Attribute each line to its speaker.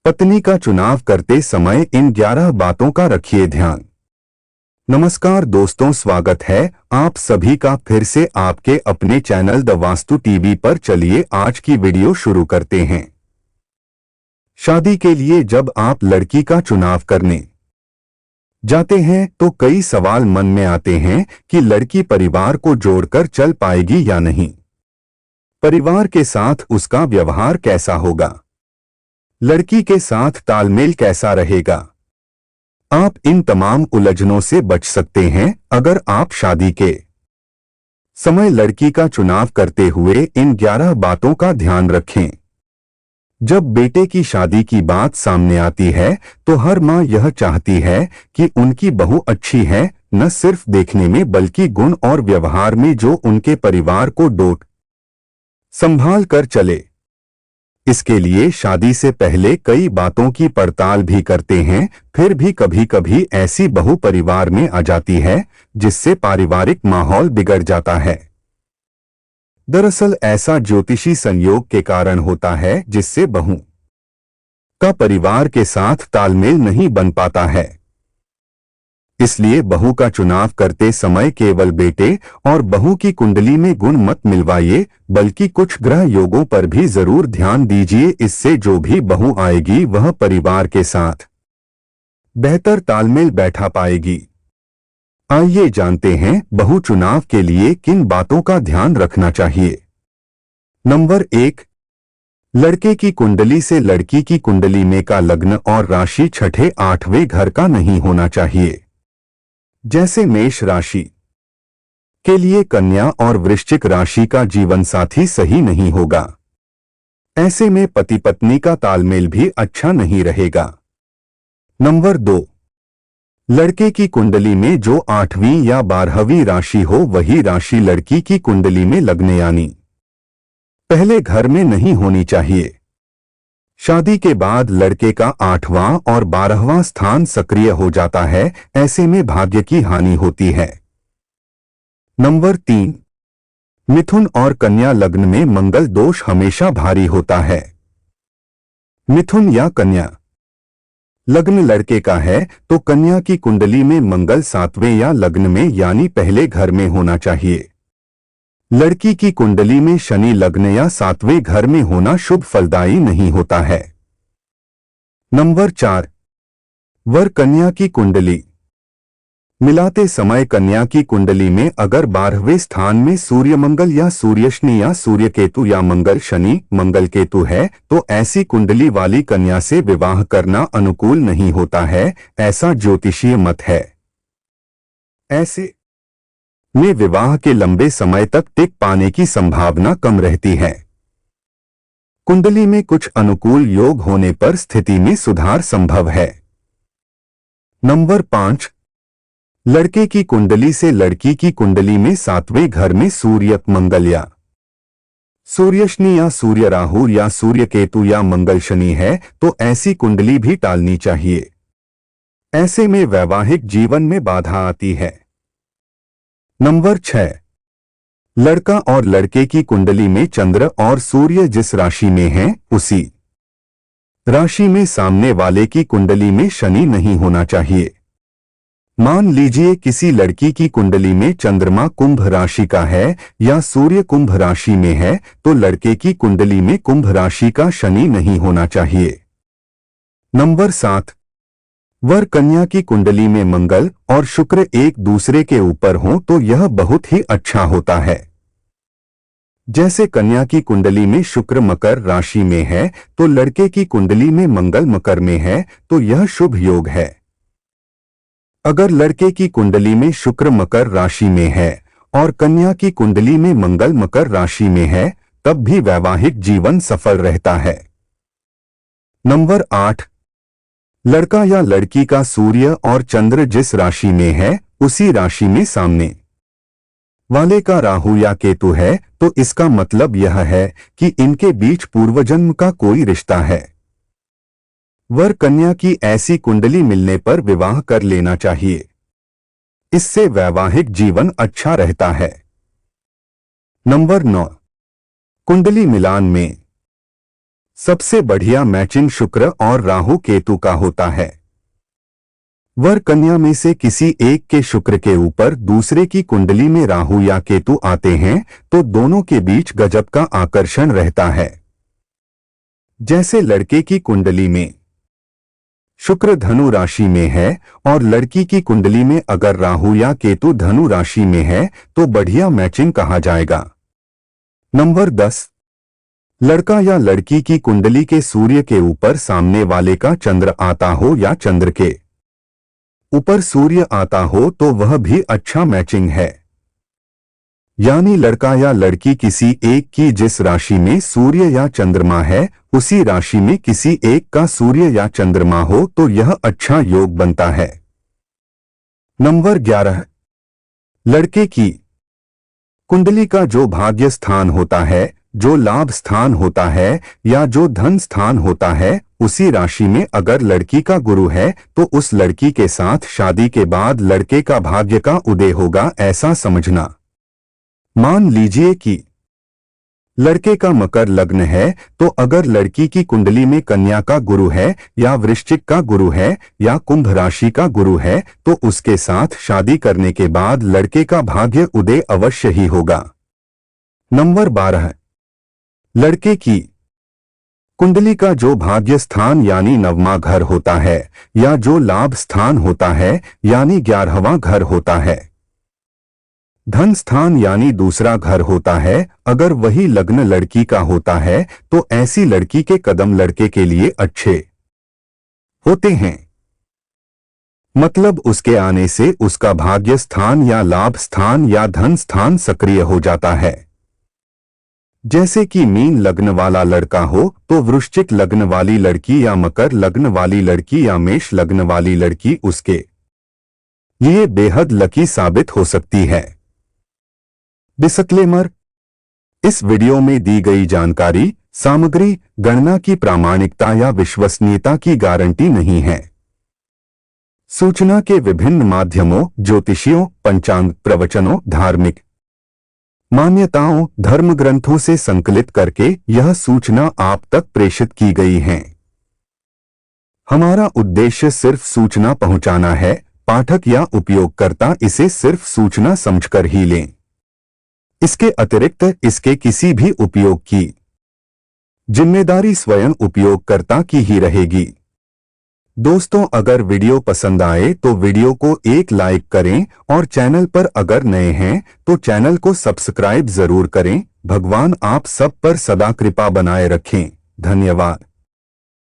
Speaker 1: पत्नी का चुनाव करते समय इन 11 बातों का रखिए ध्यान। नमस्कार दोस्तों, स्वागत है आप सभी का फिर से आपके अपने चैनल द वास्तु टीवी पर। चलिए आज की वीडियो शुरू करते हैं। शादी के लिए जब आप लड़की का चुनाव करने जाते हैं तो कई सवाल मन में आते हैं कि लड़की परिवार को जोड़कर चल पाएगी या नहीं, परिवार के साथ उसका व्यवहार कैसा होगा, लड़की के साथ तालमेल कैसा रहेगा। आप इन तमाम उलझनों से बच सकते हैं अगर आप शादी के समय लड़की का चुनाव करते हुए इन 11 बातों का ध्यान रखें। जब बेटे की शादी की बात सामने आती है तो हर मां यह चाहती है कि उनकी बहू अच्छी है, न सिर्फ देखने में बल्कि गुण और व्यवहार में, जो उनके परिवार को डोट संभाल कर चले। इसके लिए शादी से पहले कई बातों की पड़ताल भी करते हैं, फिर भी कभी कभी ऐसी बहू परिवार में आ जाती है जिससे पारिवारिक माहौल बिगड़ जाता है। दरअसल ऐसा ज्योतिषी संयोग के कारण होता है जिससे बहू का परिवार के साथ तालमेल नहीं बन पाता है। इसलिए बहू का चुनाव करते समय केवल बेटे और बहू की कुंडली में गुण मत मिलवाइए, बल्कि कुछ ग्रह योगों पर भी जरूर ध्यान दीजिए। इससे जो भी बहू आएगी वह परिवार के साथ बेहतर तालमेल बैठा पाएगी। आइए जानते हैं बहू चुनाव के लिए किन बातों का ध्यान रखना चाहिए। नंबर 1, लड़के की कुंडली से लड़की की कुंडली में का लग्न और राशि छठे आठवें घर का नहीं होना चाहिए। जैसे मेष राशि के लिए कन्या और वृश्चिक राशि का जीवन साथी सही नहीं होगा। ऐसे में पति पत्नी का तालमेल भी अच्छा नहीं रहेगा। नंबर 2, लड़के की कुंडली में जो 8वीं या 12वीं राशि हो वही राशि लड़की की कुंडली में लगने यानी पहले घर में नहीं होनी चाहिए। शादी के बाद लड़के का 8वां और 12वां स्थान सक्रिय हो जाता है, ऐसे में भाग्य की हानि होती है। नंबर 3, मिथुन और कन्या लग्न में मंगल दोष हमेशा भारी होता है। मिथुन या कन्या लग्न लड़के का है तो कन्या की कुंडली में मंगल 7वें या लग्न में यानी पहले घर में होना चाहिए। लड़की की कुंडली में शनि लग्न या 7वें घर में होना शुभ फलदायी नहीं होता है। नंबर 4, वर कन्या की कुंडली मिलाते समय कन्या की कुंडली में अगर 12वें स्थान में सूर्य मंगल या सूर्यशनि या सूर्य केतु या मंगल शनि मंगल केतु है तो ऐसी कुंडली वाली कन्या से विवाह करना अनुकूल नहीं होता है, ऐसा ज्योतिषीय मत है। ऐसे में विवाह के लंबे समय तक टिक पाने की संभावना कम रहती है। कुंडली में कुछ अनुकूल योग होने पर स्थिति में सुधार संभव है। नंबर 5, लड़के की कुंडली से लड़की की कुंडली में 7वें घर में सूर्य मंगल या सूर्यशनि या सूर्य राहु या सूर्य केतु या मंगल शनि है तो ऐसी कुंडली भी टालनी चाहिए। ऐसे में वैवाहिक जीवन में बाधा आती है। नंबर 6, लड़का और लड़के की कुंडली में चंद्र और सूर्य जिस राशि में है उसी राशि में सामने वाले की कुंडली में शनि नहीं होना चाहिए। मान लीजिए किसी लड़की की कुंडली में चंद्रमा कुंभ राशि का है या सूर्य कुंभ राशि में है तो लड़के की कुंडली में कुंभ राशि का शनि नहीं होना चाहिए। नंबर 7, वर कन्या की कुंडली में मंगल और शुक्र एक दूसरे के ऊपर हों तो यह बहुत ही अच्छा होता है। जैसे कन्या की कुंडली में शुक्र मकर राशि में है तो लड़के की कुंडली में मंगल मकर में है तो यह शुभ योग है। अगर लड़के की कुंडली में शुक्र मकर राशि में है और कन्या की कुंडली में मंगल मकर राशि में है तब भी वैवाहिक जीवन सफल रहता है। नंबर 8, लड़का या लड़की का सूर्य और चंद्र जिस राशि में है उसी राशि में सामने वाले का राहु या केतु है तो इसका मतलब यह है कि इनके बीच पूर्वजन्म का कोई रिश्ता है। वर कन्या की ऐसी कुंडली मिलने पर विवाह कर लेना चाहिए। इससे वैवाहिक जीवन अच्छा रहता है। नंबर 9, कुंडली मिलान में सबसे बढ़िया मैचिंग शुक्र और राहु केतु का होता है। वर कन्या में से किसी एक के शुक्र के ऊपर दूसरे की कुंडली में राहु या केतु आते हैं तो दोनों के बीच गजब का आकर्षण रहता है। जैसे लड़के की कुंडली में शुक्र धनु राशि में है और लड़की की कुंडली में अगर राहु या केतु धनु राशि में है तो बढ़िया मैचिंग कहा जाएगा। नंबर 10, लड़का या लड़की की कुंडली के सूर्य के ऊपर सामने वाले का चंद्र आता हो या चंद्र के ऊपर सूर्य आता हो तो वह भी अच्छा मैचिंग है। यानी लड़का या लड़की किसी एक की जिस राशि में सूर्य या चंद्रमा है उसी राशि में किसी एक का सूर्य या चंद्रमा हो तो यह अच्छा योग बनता है। नंबर 11, लड़के की कुंडली का जो भाग्य स्थान होता है, जो लाभ स्थान होता है या जो धन स्थान होता है उसी राशि में अगर लड़की का गुरु है तो उस लड़की के साथ शादी के बाद लड़के का भाग्य का उदय होगा ऐसा समझना। मान लीजिए कि लड़के का मकर लग्न है तो अगर लड़की की कुंडली में कन्या का गुरु है या वृश्चिक का गुरु है या कुंभ राशि का गुरु है तो उसके साथ शादी करने के बाद लड़के का भाग्य उदय अवश्य ही होगा। नंबर 12, लड़के की कुंडली का जो भाग्य स्थान यानी 9वां घर होता है या जो लाभ स्थान होता है यानी 11वां घर होता है, धन स्थान यानी दूसरा घर होता है, अगर वही लग्न लड़की का होता है तो ऐसी लड़की के कदम लड़के के लिए अच्छे होते हैं। मतलब उसके आने से उसका भाग्य स्थान या लाभ स्थान या धन स्थान सक्रिय हो जाता है। जैसे कि मीन लग्न वाला लड़का हो तो वृश्चिक लग्न वाली लड़की या मकर लग्न वाली लड़की या मेष लग्न वाली लड़की उसके लिए बेहद लकी साबित हो सकती है। डिस्क्लेमर, इस वीडियो में दी गई जानकारी सामग्री गणना की प्रामाणिकता या विश्वसनीयता की गारंटी नहीं है। सूचना के विभिन्न माध्यमों ज्योतिषियों, पंचांग, प्रवचनों, धार्मिक मान्यताओं, धर्म ग्रंथों से संकलित करके यह सूचना आप तक प्रेषित की गई है। हमारा उद्देश्य सिर्फ सूचना पहुंचाना है, पाठक या उपयोगकर्ता इसे सिर्फ सूचना समझकर ही लें। इसके अतिरिक्त इसके किसी भी उपयोग की जिम्मेदारी स्वयं उपयोगकर्ता की ही रहेगी। दोस्तों, अगर वीडियो पसंद आए तो वीडियो को एक लाइक करें और चैनल पर अगर नए हैं तो चैनल को सब्सक्राइब जरूर करें। भगवान आप सब पर सदा कृपा बनाए रखें। धन्यवाद।